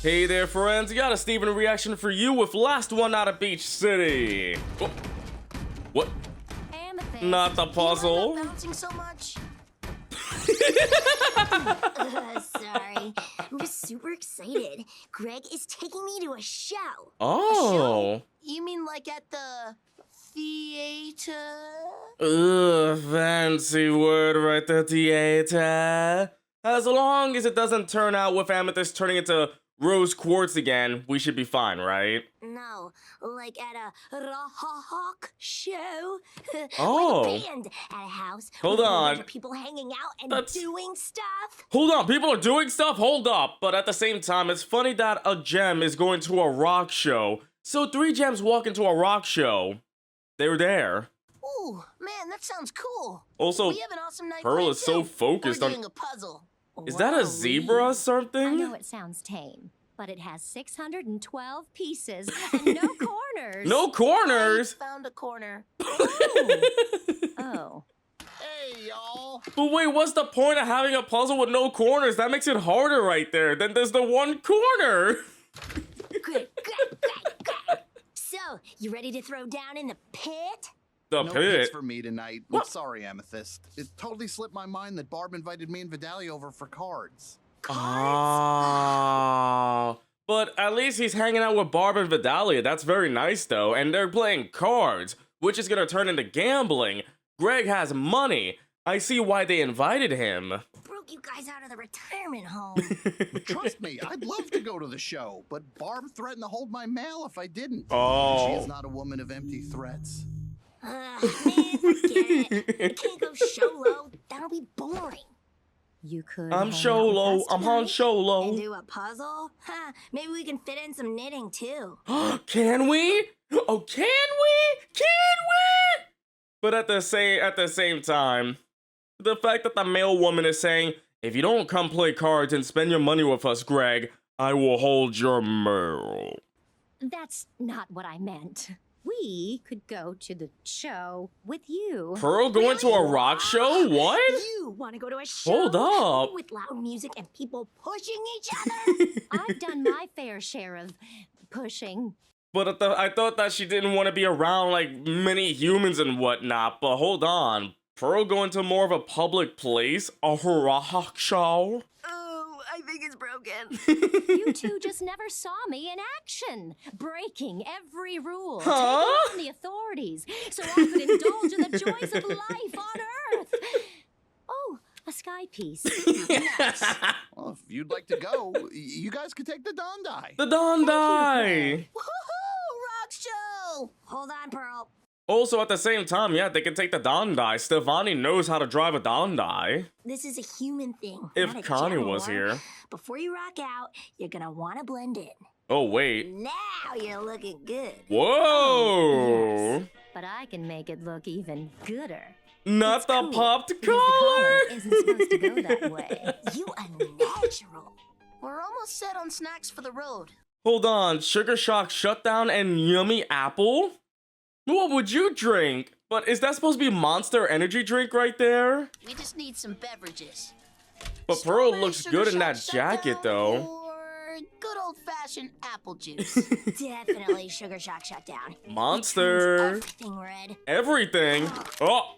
Hey there, friends. Got a Steven reaction for you with last one out of Beach City. Oh. What? Amethyst. Not the puzzle. Why am I bouncing so much? Sorry. I'm just super excited. Greg is taking me to a show. Oh. A show? You mean like at the theater? Ugh, fancy word right there, theater. As long as it doesn't turn out with Amethyst turning into rose quartz again, we should be fine, right? No, like at a rock show. Oh. Like a band at a house. Hold with a on. bunch of people hanging out and doing stuff. Hold on, people are doing stuff? Hold up. But at the same time, it's funny that a gem is going to a rock show. So 3 gems walk into a rock show. They were there. Ooh, man, that sounds cool. Also, we have an awesome night Pearl is so too. focused We're on... doing a puzzle. Is that a zebra or I something? know it sounds tame, but it has 612 pieces and no corners. No corners? I found a corner. Oh. Hey, y'all. But wait, what's the point of having a puzzle with no corners? That makes it harder right there. Then there's the one corner. Great. So, you ready to throw down in the pit? The No pit. pits for me tonight. I'm sorry, Amethyst. It totally slipped my mind that Barb invited me and Vidalia over for cards. Ah. But at least he's hanging out with Barb and Vidalia. That's very nice, though. And they're playing cards, which is going to turn into gambling. Greg has money. I see why they invited him. Broke you guys out of the retirement home. Trust me, I'd love to go to the show, but Barb threatened to hold my mail if I didn't. Oh. She is not a woman of empty threats. Man, forget it. I can't go solo. That'll be boring. You could. I'm hang out Solo. with us I'm Han tonight. Solo. And do a puzzle? Huh, maybe we can fit in some knitting too. Can we? Oh, can we? Can we? But at the same time, the fact that the mail woman is saying, if you don't come play cards and spend your money with us, Greg, I will hold your mail. That's not what I meant. We could go to the show with you. Pearl going to a rock show? What? You want to go to a show? Hold up. With loud music and people pushing each other? I've done my fair share of pushing. But I thought that she didn't want to be around like many humans and whatnot. But hold on. Pearl going to more of a public place? A rock show? Oh, I think it's broken. You two just never saw me in action, breaking every rule, Huh? taking on the authorities, so I could indulge in the joys of life on Earth. Oh, a sky piece. Nice. Well, if you'd like to go, you guys could take the Dondai. The Dondai. Woohoo! Rock show! Hold on, Pearl. Also, at the same time, yeah, they can take the Dondai. Stefani knows how to drive a Dondai. This is a human thing. If not a Connie gem was war. here. Before you rock out, you're gonna want to blend in. Oh, wait. Now you're looking good. Whoa! Yes, but I can make it look even gooder. Not It's the cool, popped because the color collar! isn't supposed to go that way. You unnatural. We're almost set on snacks for the road. Hold on, Sugar Shock Shutdown and Yummy Apple? What would you drink? But is that supposed to be Monster Energy drink right there? We just need some beverages. But Pearl Strawberry looks Sugar good in Shock that jacket, Shutdown though. Or good old-fashioned apple juice. Definitely Sugar Shock Shutdown. Monster. Everything red. Everything. Oh!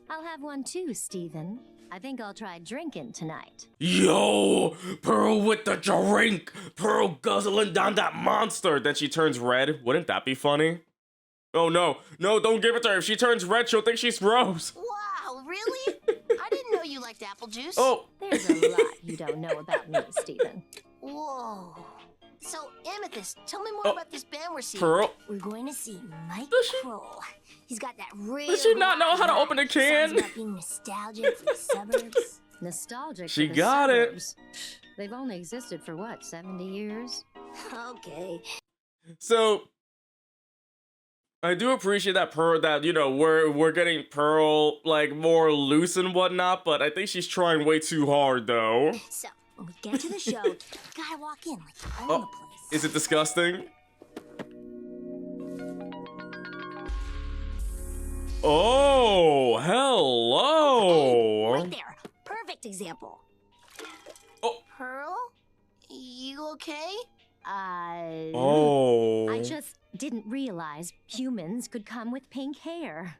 I'll have one too, Steven. I think I'll try drinking tonight. Yo! Pearl with the drink! Pearl guzzling down that monster! Then she turns red. Wouldn't that be funny? Oh no. No, don't give it to her. If she turns red, she'll think she's Rose. Wow, really? I didn't know you liked apple juice. Oh! There's a lot you don't know about me, Steven. Whoa. So, Amethyst, tell me more Oh, about this band we're seeing. Pearl. We're going to see Mike Does she- Kroll. He's got that real. Does she not know how to open a can? Sounds about being nostalgic for the suburbs. Nostalgic. She for the got it. suburbs. They've only existed for what, 70 years? Okay. So, I do appreciate that Pearl, that, you know, we're getting Pearl, like, more loose and whatnot, but I think she's trying way too hard, though. So, when we get to the show, you gotta walk in like you own Oh, the place. is it disgusting? Oh, hello! Right there. Perfect example. Oh. Pearl? You you okay? Oh. I just didn't realize humans could come with pink hair.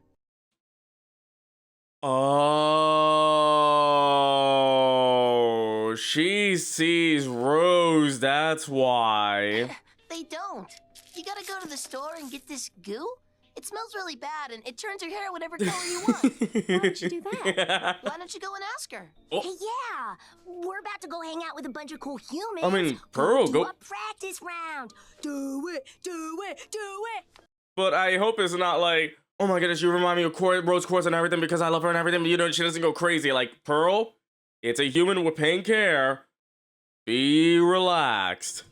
Oh, she sees Rose, that's why. They don't. You gotta go to the store and get this goo. It smells really bad and it turns your hair whatever color you want. Why don't you do that? Why don't you go and ask her? Oh. Hey, yeah, we're about to go hang out with a bunch of cool humans. I mean, Pearl, do go. a practice round. Do it, do it, do it. But I hope it's not like, oh my goodness, you remind me of Rose Quartz and everything because I love her and everything, but you know, she doesn't go crazy. Like, Pearl, it's a human with pink hair. Be relaxed.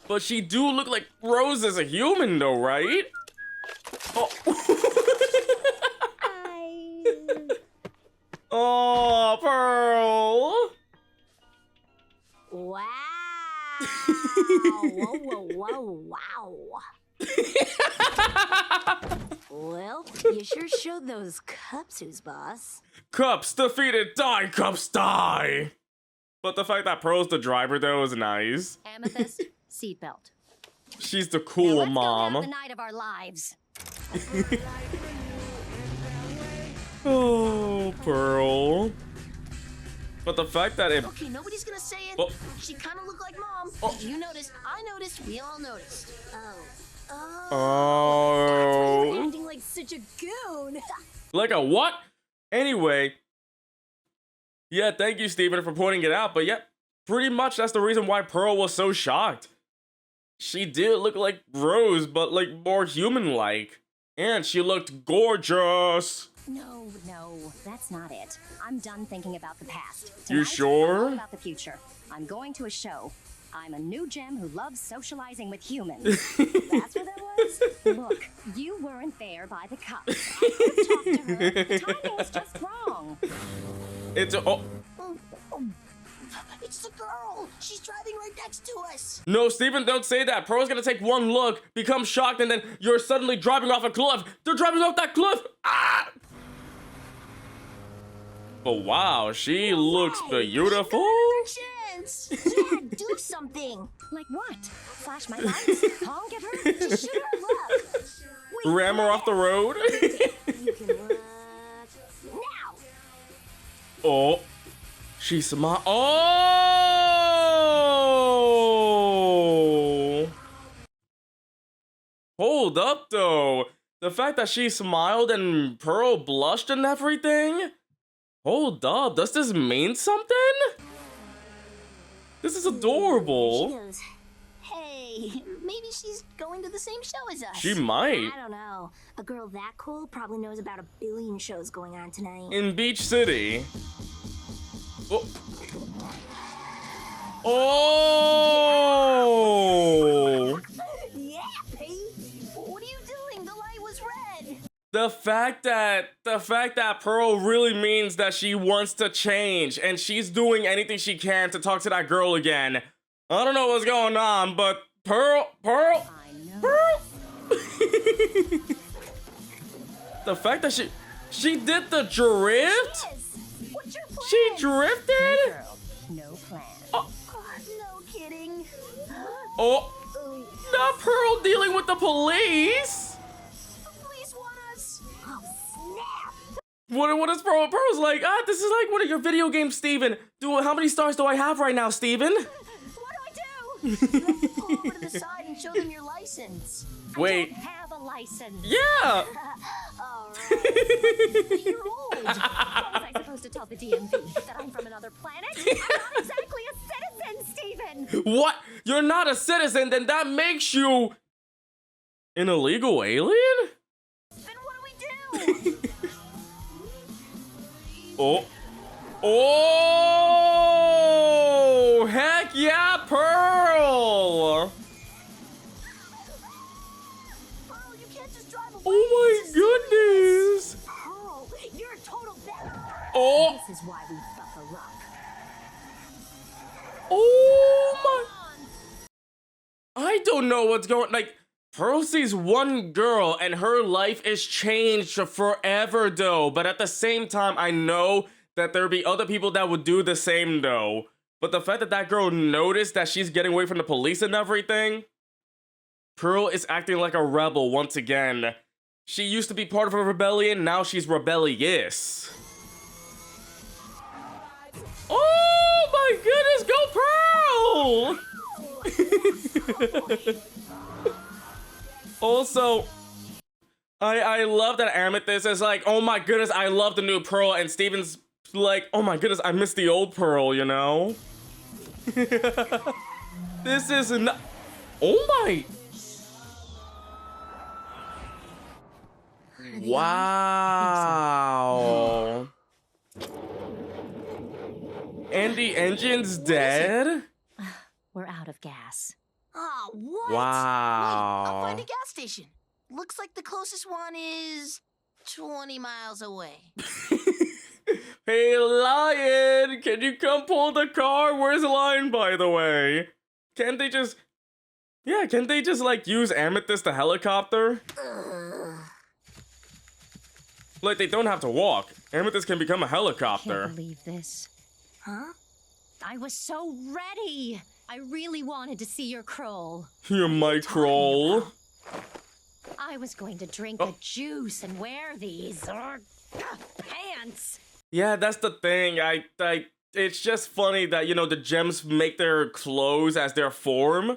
But she do look like Rose is a human though, right? Oh. Oh, Pearl. Wow. Whoa, whoa, whoa, wow. Well, you sure showed those cups who's boss. Cups defeated, die, Cups die. But the fact that Pearl's the driver though is nice. Amethyst, seatbelt. She's the Now cool let's mom. go have the night of our lives. Oh, Pearl. But the fact that it... Okay, nobody's gonna say it. Oh. She kind of looked like Mom. Oh. You noticed, I noticed, we all noticed. Oh. Oh. You're acting like such a goon. Like a what? Anyway. Yeah, thank you, Steven, for pointing it out. But yeah, pretty much that's the reason why Pearl was so shocked. She did look like Rose, but like more human-like. And she looked gorgeous. No, that's not it. I'm done thinking about the past. You Tonight, sure? I'm all about the future. I'm going to a show. I'm a new gem who loves socializing with humans. That's what that was? Look, you weren't there by the cup. I could have talked to her. The timing was just wrong. It's a... Oh. It's the girl. She's driving right next to us. No, Steven, don't say that. Pearl's gonna take one look, become shocked, and then you're suddenly driving off a cliff. They're driving off that cliff! Ah! But wow, she looks beautiful. Chance. Yeah, do something. Like what? Flash my lights? Honk at her? Just shoot her look. Wait, Ram her off the road. you can look now. Oh. She smiled. Oh! Hold up, though. The fact that she smiled and Pearl blushed and everything? Hold up. Does this mean something? This is She adorable. goes, hey, maybe she's going to the same show as us. She might. I don't know. A girl that cool probably knows about a billion shows going on tonight. In Beach City. Oh. Oh! Yeah, Pete. What are you doing? The light was red. The fact that Pearl really means that she wants to change and she's doing anything she can to talk to that girl again. I don't know what's going on, but Pearl. I know. The fact that she did the drift? What's your plan? She drifted? Girl, no plan. No kidding. Oh, not Pearl dealing with the police. The police want us. Oh, snap. What is Pearl? Pearl's like, this is like one of your video games, Steven. How many stars do I have right now, Steven? What do I do? You have to pull over to the side and show them your license. Wait. I don't have a license. Yeah. All right. But you're old. How was I supposed to tell the DMV that I'm from another planet? I'm not exactly a citizen, Steven. What? You're not a citizen, then that makes you an illegal alien? Then what do we do? Oh. Oh! Heck yeah, Pearl! Pearl, you can't just drive away. Oh my goodness! Pearl, you're a total bad. Oh! This is why we fuck her up. Oh my! I don't know what's going. Like, Pearl sees one girl and her life is changed forever, though. But at the same time, I know that there'd be other people that would do the same, though. But the fact that that girl noticed that she's getting away from the police and everything, Pearl is acting like a rebel once again. She used to be part of a rebellion, now she's rebellious. Oh my goodness, go Pearl! Also, I love that Amethyst is like, oh my goodness, I love the new Pearl, and Steven's like, oh my goodness, I miss the old Pearl, you know? This is not, oh my. Wow. And the engine's dead? We're out of gas. Oh, what? Wow. Wait, I'll find a gas station. Looks like the closest one is 20 miles away. Hey, Lion, can you come pull the car? Where's Lion, by the way? Can't they just... Yeah, can't they just, like, use Amethyst the helicopter? Like, they don't have to walk. Amethyst can become a helicopter. Can't believe this. Huh? I was so ready. I really wanted to see your crawl. You might crawl. I was going to drink the juice and wear these pants. Yeah, that's the thing. It's just funny that, you know, the gems make their clothes as their form.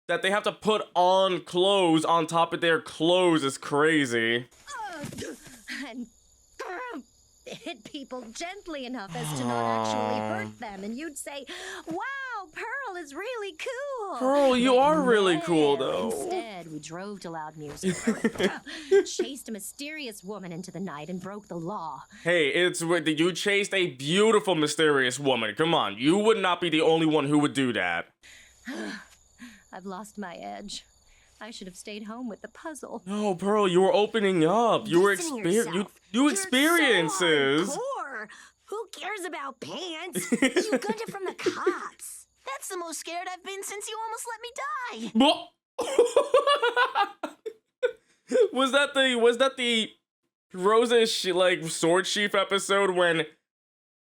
That they have to put on clothes on top of their clothes is crazy. And hit people gently enough as to not actually hurt them. And you'd say, wow, Pearl is really cool. Pearl, you are really cool, though. Instead, we drove to loud music, chased a mysterious woman into the night, and broke the law. Hey, you chased a beautiful, mysterious woman. Come on, you would not be the only one who would do that. I've lost my edge. I should have stayed home with the puzzle. No, Pearl, you were opening up. You were you experiences. So hardcore. Who cares about pants? You got it from the cops. That's the most scared I've been since you almost let me die. Was that the Rosa like sword sheath episode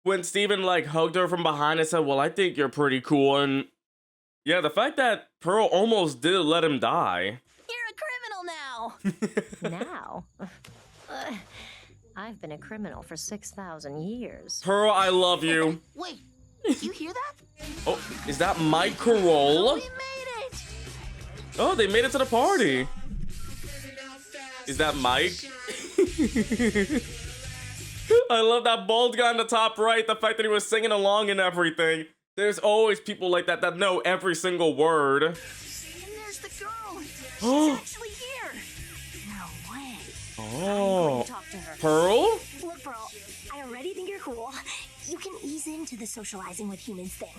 when Steven like hugged her from behind and said, "Well, I think you're pretty cool," and yeah, the fact that Pearl almost did let him die. You're a criminal now. Now? I've been a criminal for 6,000 years. Pearl, I love you. Wait, did you hear that? Oh, is that Mike Carroll? We made it. Oh, they made it to the party. Is that Mike? I love that bald guy on the top right, the fact that he was singing along and everything. There's always people like that that know every single word. And there's the girl. She's actually here. No way. Oh. Talk to her. Pearl? Look, Pearl, I already think you're cool. You can ease into the socializing with humans thing.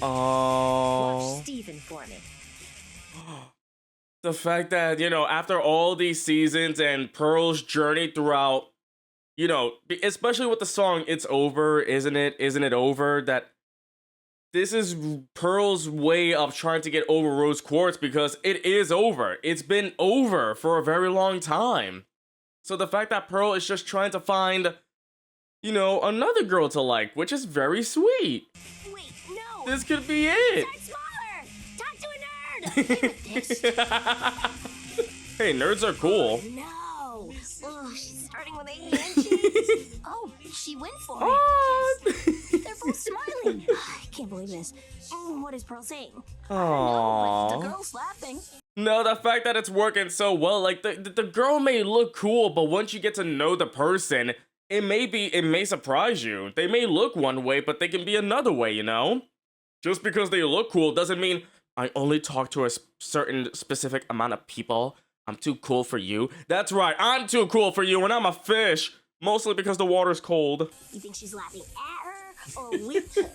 Oh. Watch Steven for me. The fact that, you know, after all these seasons and Pearl's journey throughout, you know, especially with the song It's Over, Isn't It? Isn't It Over? That this is Pearl's way of trying to get over Rose Quartz because it is over. It's been over for a very long time. So the fact that Pearl is just trying to find, you know, another girl to like, which is very sweet. Wait, no! This could be it. Start smaller! Talk to a nerd! Hey, nerds are cool. No! Ugh, she's starting with a handshake. Oh, she went for Oh. it. They're both smiling. I can't believe this. What is Pearl saying? No, but the Aww. girl's laughing. No, the fact that it's working so well, like the girl may look cool, but once you get to know the person, it may surprise you. They may look one way, but they can be another way, you know? Just because they look cool doesn't mean I only talk to a certain specific amount of people. I'm too cool for you. That's right, I'm too cool for you, and I'm a fish. Mostly because the water's cold. You think she's laughing at her or with her?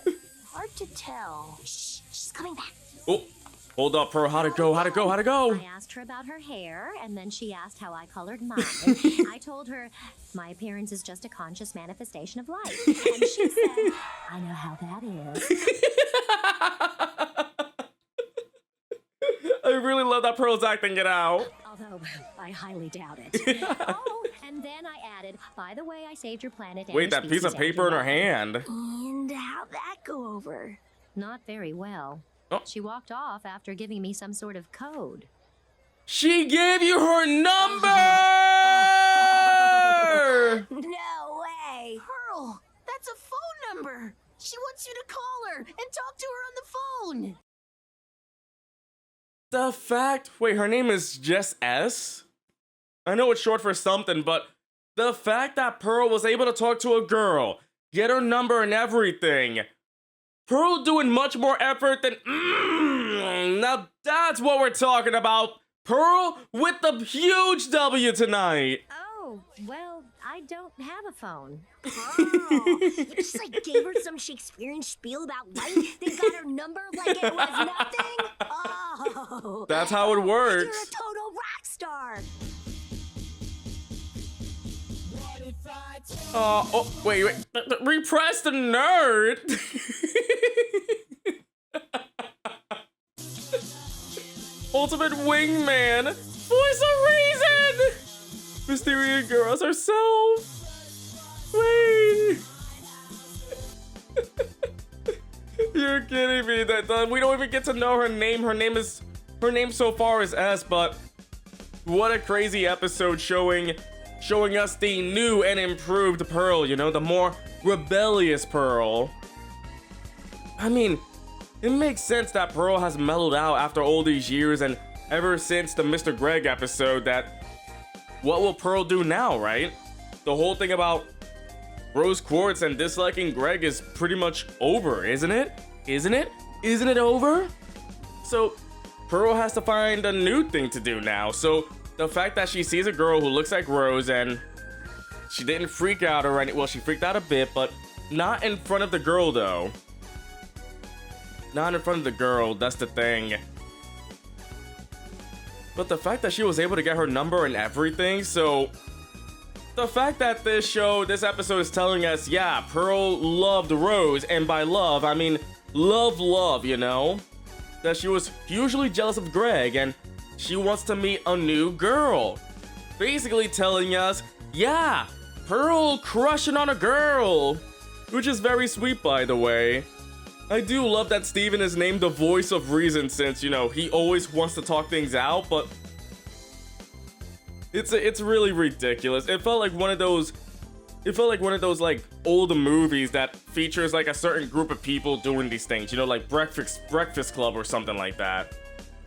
Hard to tell. Shh, she's coming back. Oh, hold up, Pearl. How'd it go? How'd it go? How'd it go? I asked her about her hair, and then she asked how I colored mine. I told her my appearance is just a conscious manifestation of light. And she said, I know how that is. I really love that Pearl's acting it out. Although I highly doubt it. Oh, and Then I added, by the way, I saved your planet and Wait, your that piece of species and paper your in her life." hand. And how'd that go over? Not very well. Oh. She walked off after giving me some sort of code. She gave you her number! No way! Pearl, that's a phone number. She wants you to call her and talk to her on the phone. The fact, wait, her name is Jess S? I know it's short for something, but the fact that Pearl was able to talk to a girl, get her number and everything. Pearl doing much more effort than, now that's what we're talking about. Pearl with the huge W tonight. Oh, well, I don't have a phone. Oh, you just like gave her some Shakespearean spiel about life, then got her number like it was nothing? Oh. That's how it works. You're a total rock star. Oh, wait. Repress the nerd. Ultimate wingman. Voice of reason. Mysterious girls herself. Wait. You're kidding me. That we don't even get to know her name. Her name so far is S, but what a crazy episode showing us the new and improved Pearl, you know, the more rebellious Pearl. I mean, it makes sense that Pearl has mellowed out after all these years and ever since the Mr. Greg episode that what will Pearl do now, right? The whole thing about Rose Quartz and disliking Greg is pretty much over, isn't it? Isn't it over? So Pearl has to find a new thing to do now. So the fact that she sees a girl who looks like Rose and she didn't freak out or anything. Well, she freaked out a bit, but not in front of the girl though. Not in front of the girl, that's the thing. But the fact that she was able to get her number and everything, so the fact that this episode is telling us, yeah, Pearl loved Rose, and by love, I mean love, you know? That she was hugely jealous of Greg, and she wants to meet a new girl. Basically telling us, yeah, Pearl crushing on a girl. Which is very sweet, by the way. I do love that Steven is named the voice of reason since, you know, he always wants to talk things out, but it's really ridiculous. It felt like one of those like old movies that features like a certain group of people doing these things, you know, like Breakfast Club or something like that.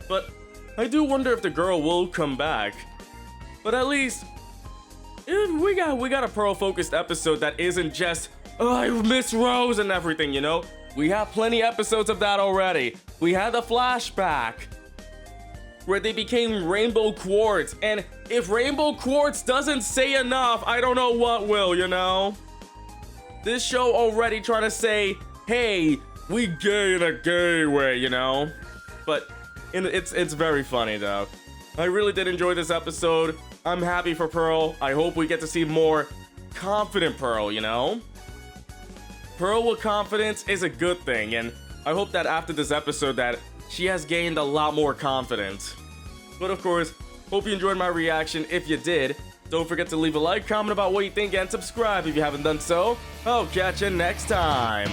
But I do wonder if the girl will come back. But at least we got a Pearl focused episode that isn't just, oh, I miss Rose and everything, you know? We have plenty episodes of that already. We had the flashback where they became Rainbow Quartz, and if Rainbow Quartz doesn't say enough, I don't know what will, you know? This show already trying to say, hey, we gay in a gay way, you know? But it's very funny though. I really did enjoy this episode. I'm happy for Pearl. I hope we get to see more confident Pearl, you know? Pearl with confidence is a good thing, and I hope that after this episode that she has gained a lot more confidence. But of course, hope you enjoyed my reaction. If you did, don't forget to leave a like, comment about what you think, and subscribe if you haven't done so. I'll catch you next time.